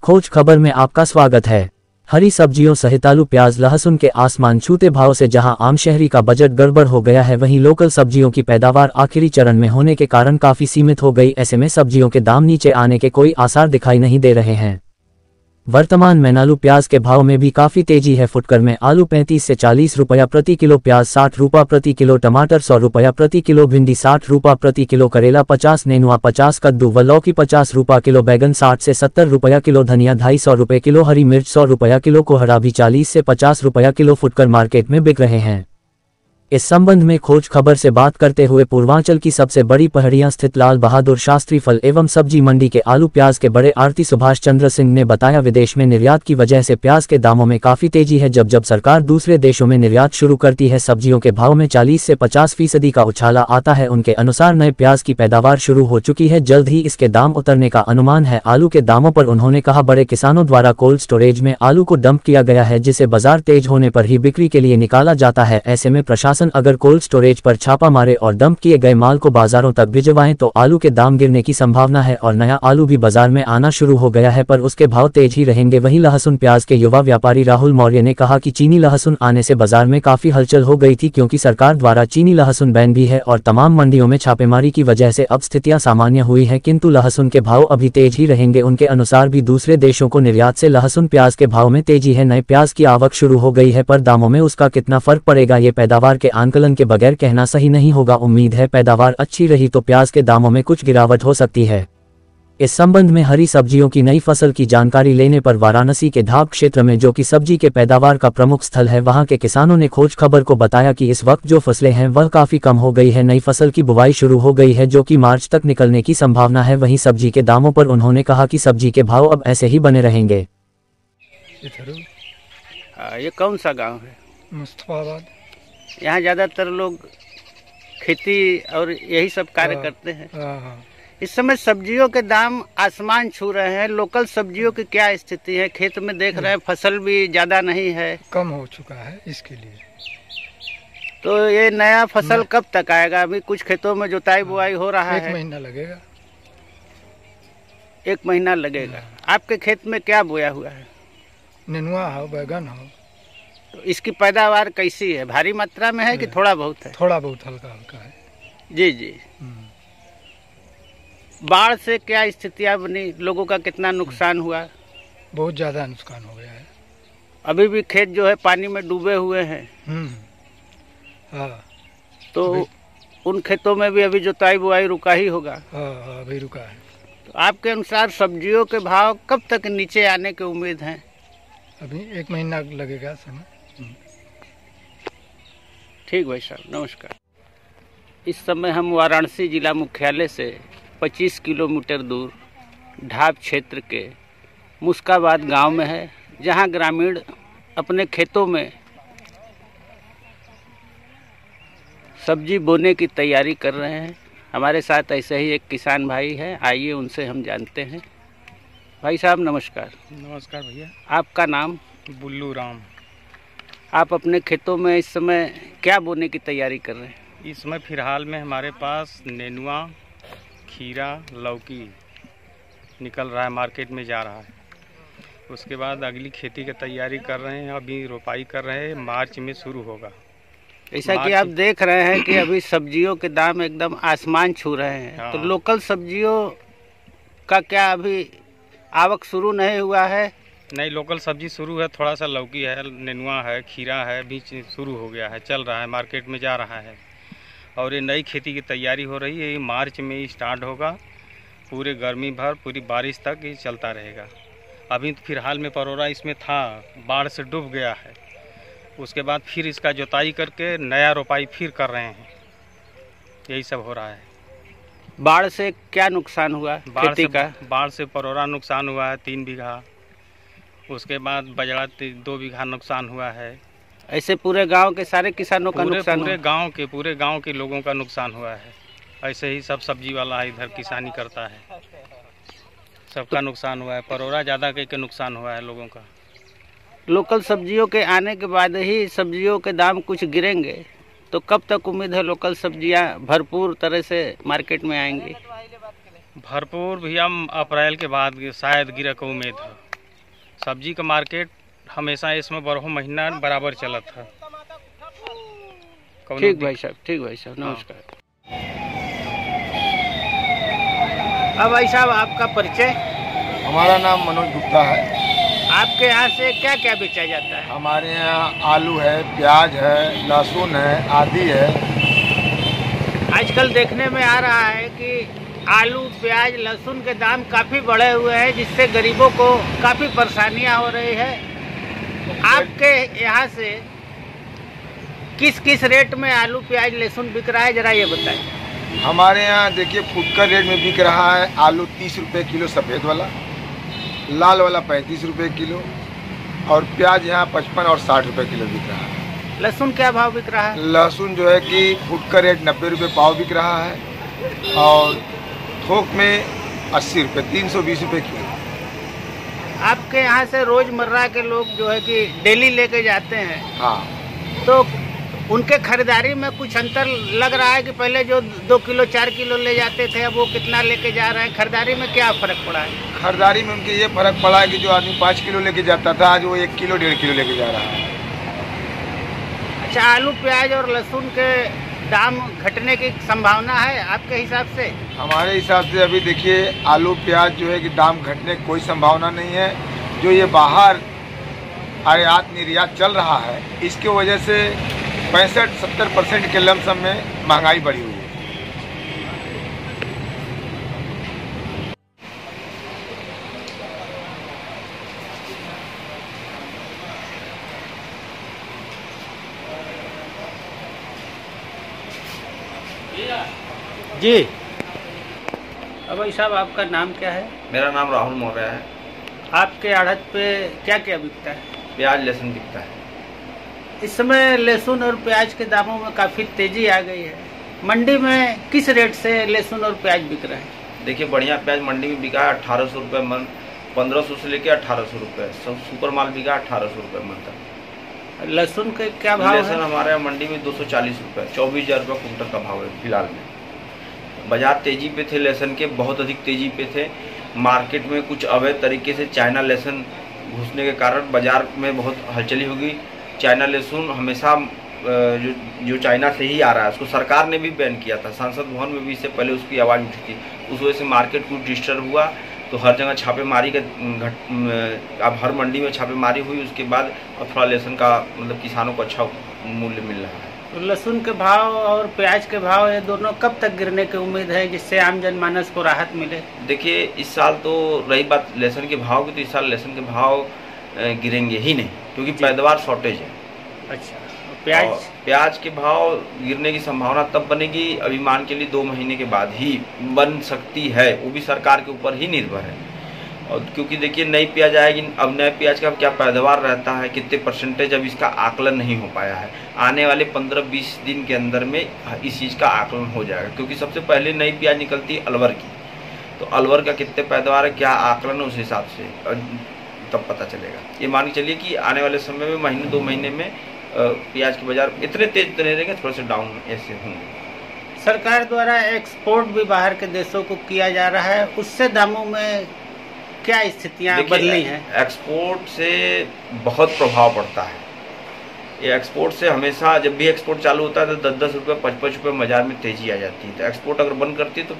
खोज खबर में आपका स्वागत है। हरी सब्जियों सहित आलू प्याज लहसुन के आसमान छूते भाव से जहां आम शहरी का बजट गड़बड़ हो गया है, वहीं लोकल सब्जियों की पैदावार आखिरी चरण में होने के कारण काफी सीमित हो गई। ऐसे में सब्जियों के दाम नीचे आने के कोई आसार दिखाई नहीं दे रहे हैं। वर्तमान में आलू प्याज के भाव में भी काफी तेजी है। फुटकर में आलू 35 से 40 रुपया प्रति किलो, प्याज 60 रुपया प्रति किलो, टमाटर 100 रुपया प्रति किलो, भिंडी 60 रुपया प्रति किलो, करेला 50, नेनुआ 50, कद्दू व लौकी 50 रुपया किलो, बैगन 60 से 70 रुपया किलो, धनिया 250 रुपये किलो, हरी मिर्च 100 रुपया किलो, कोहरा भी 40 से 50 रुपया किलो फुटकर मार्केट में बिक रहे हैं। इस संबंध में खोज खबर से बात करते हुए पूर्वांचल की सबसे बड़ी पहाड़ियां स्थित लाल बहादुर शास्त्री फल एवं सब्जी मंडी के आलू प्याज के बड़े आढ़ती सुभाष चंद्र सिंह ने बताया, विदेश में निर्यात की वजह से प्याज के दामों में काफी तेजी है। जब सरकार दूसरे देशों में निर्यात शुरू करती है, सब्जियों के भाव में 40 से 50% का उछाला आता है। उनके अनुसार नए प्याज की पैदावार शुरू हो चुकी है, जल्द ही इसके दाम उतरने का अनुमान है। आलू के दामों पर उन्होंने कहा, बड़े किसानों द्वारा कोल्ड स्टोरेज में आलू को डंप किया गया है, जिसे बाजार तेज होने पर ही बिक्री के लिए निकाला जाता है। ऐसे में प्रशासन अगर कोल्ड स्टोरेज पर छापा मारे और डंप किए गए माल को बाजारों तक भिजवाएं तो आलू के दाम गिरने की संभावना है। और नया आलू भी बाजार में आना शुरू हो गया है, पर उसके भाव तेज ही रहेंगे। वहीं लहसुन प्याज के युवा व्यापारी राहुल मौर्य ने कहा कि चीनी लहसुन आने से बाजार में काफी हलचल हो गई थी, क्योंकि सरकार द्वारा चीनी लहसुन बैन भी है और तमाम मंडियों में छापेमारी की वजह से अब स्थितियां सामान्य हुई है, किंतु लहसुन के भाव अभी तेज ही रहेंगे। उनके अनुसार भी दूसरे देशों को निर्यात से लहसुन प्याज के भाव में तेजी है। नए प्याज की आवक शुरू हो गई है, पर दामों में उसका कितना फर्क पड़ेगा ये पैदावार के आंकलन के बगैर कहना सही नहीं होगा। उम्मीद है पैदावार अच्छी रही तो प्याज के दामों में कुछ गिरावट हो सकती है। इस संबंध में हरी सब्जियों की नई फसल की जानकारी लेने पर वाराणसी के धाब क्षेत्र में, जो कि सब्जी के पैदावार का प्रमुख स्थल है, वहां के किसानों ने खोज खबर को बताया कि इस वक्त जो फसलें हैं वह काफी कम हो गई है। नई फसल की बुवाई शुरू हो गई है, जो कि मार्च तक निकलने की संभावना है। वहीं सब्जी के दामों पर उन्होंने कहा कि सब्जी के भाव अब ऐसे ही बने रहेंगे। ये कौन सा गाँव है? मुस्तफाबाद। यहाँ ज्यादातर लोग खेती और यही सब कार्य करते हैं। इस समय सब्जियों के दाम आसमान छू रहे हैं। लोकल सब्जियों की क्या स्थिति है? खेत में देख रहे हैं फसल भी ज्यादा नहीं है, कम हो चुका है इसके लिए। तो ये नया फसल कब तक आएगा? अभी कुछ खेतों में जुताई बुआई हो रहा है। 1 महीना लगेगा। 1 महीना लगेगा। आपके खेत में क्या बोया हुआ है? नेनुआ हो, बैगन हो। तो इसकी पैदावार कैसी है? भारी मात्रा में है कि थोड़ा बहुत है? थोड़ा बहुत, हल्का हल्का है। जी जी। बाढ़ से क्या स्थितियां बनी? लोगों का कितना नुकसान हुआ? बहुत ज्यादा नुकसान हो गया है। अभी भी खेत जो है पानी में डूबे हुए हैं। हाँ। तो उन खेतों में भी अभी जुताई बुआई रुका ही होगा। हाँ, अभी रुका है। तो आपके अनुसार सब्जियों के भाव कब तक नीचे आने की उम्मीद है? अभी 1 महीना लगेगा समय। ठीक भाई साहब, नमस्कार। इस समय हम वाराणसी जिला मुख्यालय से 25 किलोमीटर दूर ढाब क्षेत्र के मुस्काबाद गांव में है, जहां ग्रामीण अपने खेतों में सब्जी बोने की तैयारी कर रहे हैं। हमारे साथ ऐसे ही एक किसान भाई है, आइए उनसे हम जानते हैं। भाई साहब नमस्कार। नमस्कार भैया। आपका नाम? बुल्लू राम। आप अपने खेतों में इस समय क्या बोने की तैयारी कर रहे हैं? इस समय फिलहाल में हमारे पास नेनुआ, खीरा, लौकी निकल रहा है, मार्केट में जा रहा है। उसके बाद अगली खेती की तैयारी कर रहे हैं। अभी रोपाई कर रहे हैं, मार्च में शुरू होगा। ऐसा कि आप देख रहे हैं कि अभी सब्जियों के दाम एकदम आसमान छू रहे हैं। हाँ। तो लोकल सब्जियों का क्या अभी आवक शुरू नहीं हुआ है? नहीं, लोकल सब्जी शुरू है। थोड़ा सा लौकी है, नेनुआ है, खीरा है, बीच शुरू हो गया है, चल रहा है, मार्केट में जा रहा है। और ये नई खेती की तैयारी हो रही है। ये मार्च में ही स्टार्ट होगा, पूरे गर्मी भर, पूरी बारिश तक ये चलता रहेगा। अभी फिलहाल में परोरा इसमें था, बाढ़ से डूब गया है। उसके बाद फिर इसका जुताई करके नया रोपाई फिर कर रहे हैं। यही सब हो रहा है। बाढ़ से क्या नुकसान हुआ खेती का? बाढ़ से परोरा नुकसान हुआ है 3 बीघा। उसके बाद बजड़ा 2 बीघा नुकसान हुआ है। ऐसे पूरे गांव के सारे किसानों का नुकसान? पूरे गांव के लोगों का नुकसान हुआ है। ऐसे ही सब सब्जी वाला इधर किसानी करता है, सबका नुकसान हुआ है। परोरा ज़्यादा के नुकसान हुआ है लोगों का। लोकल सब्जियों के आने के बाद ही सब्जियों के दाम कुछ गिरेंगे, तो कब तक उम्मीद है लोकल सब्जियां भरपूर तरह से मार्केट में आएंगी? भरपूर भैया अप्रैल के बाद शायद गिरे का उम्मीद है। सब्जी का मार्केट हमेशा इसमें 12 महीना बराबर चला था। ठीक भाई साहब, नमस्कार। अब भाई साहब आपका परिचय? हमारा नाम मनोज गुप्ता है। आपके यहाँ से क्या क्या बेचा जाता है? हमारे यहाँ आलू है, प्याज है, लहसुन है, आदि है। आजकल देखने में आ रहा है कि आलू, प्याज, लहसुन के दाम काफ़ी बढ़े हुए हैं, जिससे गरीबों को काफ़ी परेशानियां हो रही है। आपके यहाँ से किस किस रेट में आलू, प्याज, लहसुन बिक रहा है, जरा ये बताएं। हमारे यहाँ देखिए फुटकर रेट में बिक रहा है। आलू 30 रुपये किलो सफ़ेद वाला, लाल वाला 35 रुपये किलो, और प्याज यहाँ 55 और 60 रुपये किलो बिक रहा है। लहसुन क्या भाव बिक रहा है? लहसुन जो है कि फुटकर रेट 90 रुपये पाव बिक रहा है, और थोक में 80 रुपये, 320 रुपये किलो। आपके यहाँ से रोज़मर्रा के लोग जो है कि डेली लेके जाते हैं, हाँ, तो उनके खरीदारी में कुछ अंतर लग रहा है कि पहले जो 2 किलो 4 किलो ले जाते थे, अब वो कितना लेके जा रहे हैं? खरीदारी में क्या फ़र्क पड़ा है? खरीदारी में उनके ये फ़र्क पड़ा है कि जो आदमी 5 किलो लेके जाता था, आज वो 1 किलो 1.5 किलो लेके जा रहा है। अच्छा, आलू, प्याज और लहसुन के दाम घटने की संभावना है आपके हिसाब से? हमारे हिसाब से अभी देखिए आलू, प्याज जो है कि दाम घटने की कोई संभावना नहीं है। जो ये बाहर आयात निर्यात चल रहा है, इसके वजह से 65-70% के लमसम में महंगाई बढ़ी हुई है। जी, अब भाई साहब आपका नाम क्या है? मेरा नाम राहुल मौर्य है। आपके आढ़त पे क्या क्या बिकता है? प्याज, लहसुन बिकता है। इस समय लहसुन और प्याज के दामों में काफ़ी तेजी आ गई है। मंडी में किस रेट से लहसुन और प्याज बिक रहे हैं? देखिए बढ़िया प्याज मंडी में बिका है 1800 रुपये मन, 1500 से लेके 1800 रुपये। सब सुपर माल बिका 1800 रुपये मन तक। लहसुन के क्या भाव है? लहसुन हमारे यहाँ मंडी में 240 रुपये, 24,000 रुपये कुंटल का भाव है फिलहाल में। बाजार तेजी पे थे, लहसुन के बहुत अधिक तेजी पे थे। मार्केट में कुछ अवैध तरीके से चाइना लहसुन घुसने के कारण बाजार में बहुत हलचली होगी। चाइना लहसुन हमेशा जो चाइना से ही आ रहा है, उसको सरकार ने भी बैन किया था। संसद भवन में भी इससे पहले उसकी आवाज़ उठी थी। उस वजह से मार्केट कुछ डिस्टर्ब हुआ, तो हर जगह छापेमारी का अब हर मंडी में छापेमारी हुई। उसके बाद अब थोड़ा लहसुन का मतलब किसानों को अच्छा मूल्य मिल रहा है। तो लहसुन के भाव और प्याज के भाव ये दोनों कब तक गिरने की उम्मीद है, जिससे आम जनमानस को राहत मिले? देखिए इस साल तो रही बात लहसुन के भाव की, तो इस साल लहसुन के भाव गिरेंगे ही नहीं, क्योंकि पैदावार शॉर्टेज है। अच्छा, प्याज के भाव गिरने की संभावना तब बनेगी, अभी मान के लिए 2 महीने के बाद ही बन सकती है। वो भी सरकार के ऊपर ही निर्भर है। और क्योंकि देखिए नई प्याज आएगी, अब नए प्याज का क्या पैदावार रहता है, कितने परसेंटेज, अब इसका आकलन नहीं हो पाया है। आने वाले 15-20 दिन के अंदर में इस चीज़ का आकलन हो जाएगा, क्योंकि सबसे पहले नई प्याज निकलती है अलवर की। तो अलवर का कितने पैदावार है, क्या आकलन है, उस हिसाब से तब पता चलेगा। ये मान के चलिए कि आने वाले समय में महीने 2 महीने में प्याज के बाजार इतने तेज नहीं रहेंगे, थोड़े से डाउन ऐसे होंगे। सरकार द्वारा एक्सपोर्ट भी बाहर के देशों को किया जा रहा है, उससे दामों में क्या स्थितियाँ बदली हैं? एक्सपोर्ट से बहुत प्रभाव पड़ता है। ये एक्सपोर्ट से हमेशा जब भी एक्सपोर्ट चालू होता है तो 10-10 रुपये 55 रुपये बाजार में तेजी आ जाती है। तो एक्सपोर्ट अगर बंद करती है तो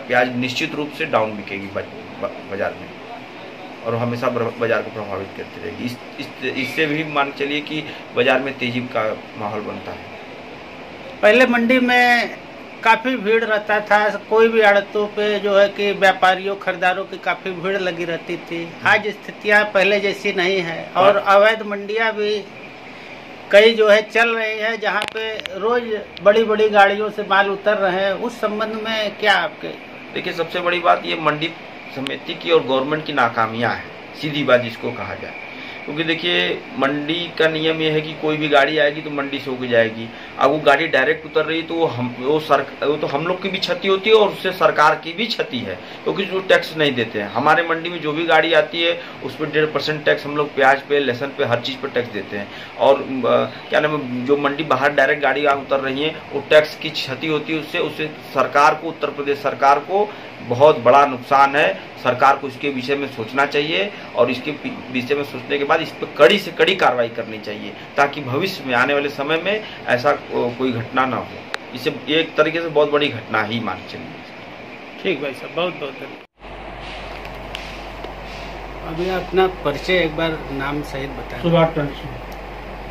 प्याज निश्चित रूप से डाउन बिकेगी बाजार में, और हमेशा बाजार को प्रभावित करती रहेगी। इससे भी मान चलिए कि बाजार में तेजी का माहौल बनता है। पहले मंडी में काफ़ी भीड़ रहता था, कोई भी आड़तों पे जो है कि व्यापारियों, खरीदारों की काफ़ी भीड़ लगी रहती थी। आज स्थितियाँ पहले जैसी नहीं है, और अवैध मंडियाँ भी कई जो है चल रही है, जहाँ पे रोज बड़ी बड़ी गाड़ियों से माल उतर रहे हैं। उस संबंध में क्या आपके? देखिए सबसे बड़ी बात ये मंडी समिति की और गवर्नमेंट की नाकामियां है, सीधी बात जिसको कहा जाए। क्योंकि देखिए मंडी का नियम यह है कि कोई भी गाड़ी आएगी तो मंडी से होकर जाएगी। अब वो गाड़ी डायरेक्ट उतर रही है तो वो तो हम लोग की भी क्षति होती है और उससे सरकार की भी क्षति है, क्योंकि जो टैक्स नहीं देते हैं। हमारे मंडी में जो भी गाड़ी आती है उस पर 1.5% टैक्स हम लोग प्याज पे, लहसुन पे, हर चीज़ पर टैक्स देते हैं। और क्या नाम है, जो मंडी बाहर डायरेक्ट गाड़ी उतर रही है वो टैक्स की क्षति होती है, उससे सरकार को, उत्तर प्रदेश सरकार को बहुत बड़ा नुकसान है। सरकार को इसके विषय में सोचना चाहिए और इसके विषय में सोचने के बाद इस पर कड़ी से कड़ी कार्रवाई करनी चाहिए, ताकि भविष्य में आने वाले समय में ऐसा कोई घटना ना हो। इसे एक तरीके से बहुत बड़ी घटना ही मान चलिए। ठीक भाई साहब, बहुत बहुत धन्यवाद। अभी अपना परिचय एक बार नाम सहित बताएं। सुभाष चंद्र सिंह,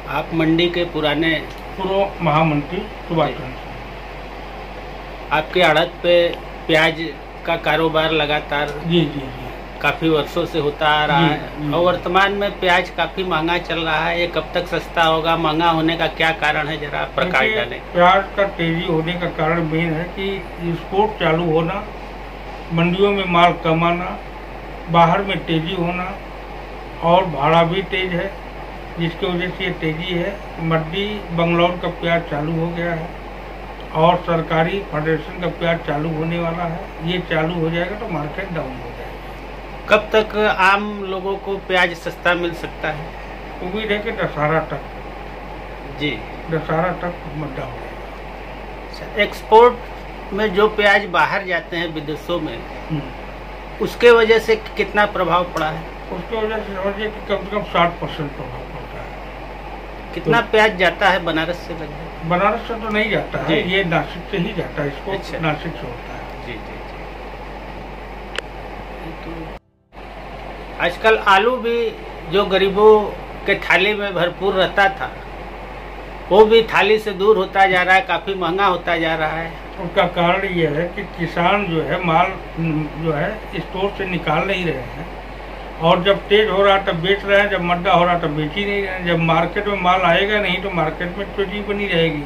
आप मंडी के पुराने पूर्व महामंत्री सुभाष चंद्र सिंह। आपके आड़त पे प्याज का कारोबार लगातार जी काफी वर्षों से होता आ रहा है और वर्तमान में प्याज काफी महंगा चल रहा है। ये कब तक सस्ता होगा? महंगा होने का क्या कारण है, जरा प्रकाश डालें। प्याज का तेजी होने का कारण मेन है कि एक्सपोर्ट चालू होना, मंडियों में माल कम आना, बाहर में तेजी होना और भाड़ा भी तेज है, जिसकी वजह से ये तेजी है। मंडी बंगलौर का प्याज चालू हो गया है और सरकारी फेडरेशन का प्याज चालू होने वाला है। ये चालू हो जाएगा तो मार्केट डाउन हो जाएगा। कब तक आम लोगों को प्याज सस्ता मिल सकता है? उम्मीद है कि दशहरा तक, जी दशहरा तक मद्दा हो जाएगा। एक्सपोर्ट में जो प्याज बाहर जाते हैं विदेशों में, उसके वजह से कितना प्रभाव पड़ा है? उसकी वजह से समझिए कि कम से कम 60% प्रभाव पड़ता है। कितना प्याज जाता है बनारस से? लगभग बनारस से तो नहीं जाता है, ये नासिक से ही जाता है। इसको अच्छा। नासिक से होता है। जी जी जी। तो आजकल आलू भी जो गरीबों के थाली में भरपूर रहता था, वो भी थाली से दूर होता जा रहा है, काफी महंगा होता जा रहा है। उसका कारण ये है कि किसान जो है माल जो है स्टोर से निकाल नहीं रहे हैं, और जब तेज हो रहा तब बेच रहे हैं, जब मड्डा हो रहा तब बेच ही नहीं रहे हैं। जब मार्केट में माल आएगा नहीं तो मार्केट में तेजी बनी रहेगी।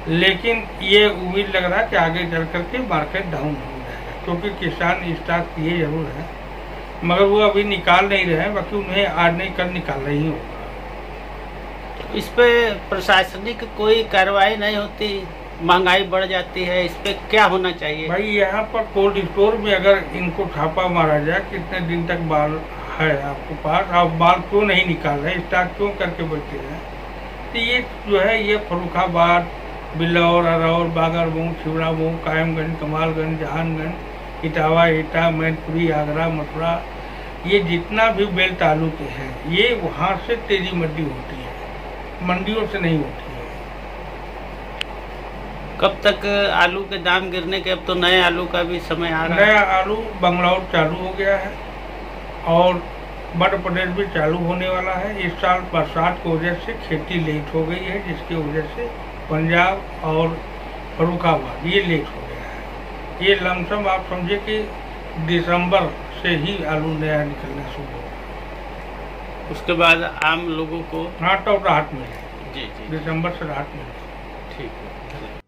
लेकिन ये उम्मीद लग रहा है कि आगे चल करके मार्केट डाउन हो जाएगा, क्योंकि किसान स्टॉक किए जरूर है मगर वो अभी निकाल नहीं रहे हैं। बाकी उन्हें आज नहीं कल निकालना ही होगा। इस पे प्रशासनिक कोई कार्रवाई नहीं होती, महंगाई बढ़ जाती है, इस पे क्या होना चाहिए? भाई यहाँ पर कोल्ड स्टोर में अगर इनको छापा मारा जाए, कितने दिन तक माल है आपके पास, आप माल क्यों नहीं निकाल रहे, स्टॉक क्यों करके बैठे हैं? तो ये जो है ये फर्रुखाबाद, बिल्लौर, अरौर, बागरमऊ, छिबरामऊ, कायमगंज, कमालगंज, जहानगंज, इटावा, एटा, मैनपुरी, आगरा, मथुरा, ये जितना भी बेल्ट तालुके हैं ये वहाँ से तेजी मंडी होती है, मंडियों से नहीं होती है। कब तक आलू के दाम गिरने के? अब तो नए आलू का भी समय आ रहा है। नया आलू बंगलौर चालू हो गया है और मध्य प्रदेश भी चालू होने वाला है। इस साल बरसात की वजह से खेती लेट हो गई है, जिसकी वजह से पंजाब और फर्रुखाबाद ये लेट हो गया है। ये लमसम आप समझे कि दिसंबर से ही आलू नया निकलना शुरू होगा। उसके बाद आम लोगों को राहत मिलेगी। जी जी दिसंबर से राहत मिलेगी। ठीक है।